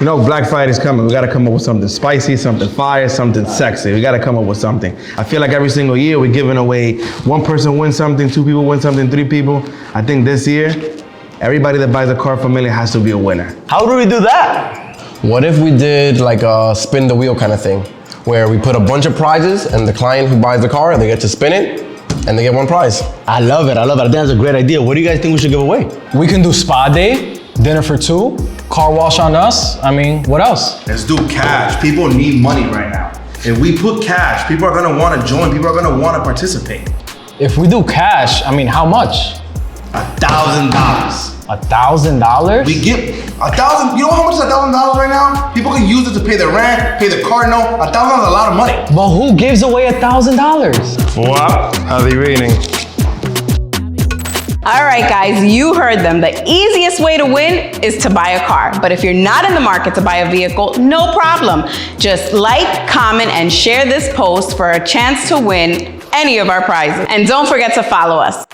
You know, Black Friday's coming. We gotta come up with something spicy, something fire, something sexy. We gotta come up with something. I feel like every single year we're giving away, one person wins something, two people win something, three people. I think this year, everybody that buys a car from Familia has to be a winner. How do we do that? What if we did like a spin the wheel kind of thing, where we put a bunch of prizes and the client who buys the car, they get to spin it and they get one prize. I love it. I think that's a great idea. What do you guys think we should give away? We can do spa day, dinner for two, car wash on us. I mean, what else? Let's do cash. People need money right now. If we put cash, people are gonna wanna join, people are gonna wanna participate. If we do cash, I mean, how much? $1,000. $1,000? We get $1,000. You know how much is $1,000 right now? People can use it to pay their rent, pay their car note. $1,000 is a lot of money. But who gives away $1,000? What are they reading? All right, guys, you heard them. The easiest way to win is to buy a car. But if you're not in the market to buy a vehicle, no problem. Just like, comment, and share this post for a chance to win any of our prizes. And don't forget to follow us.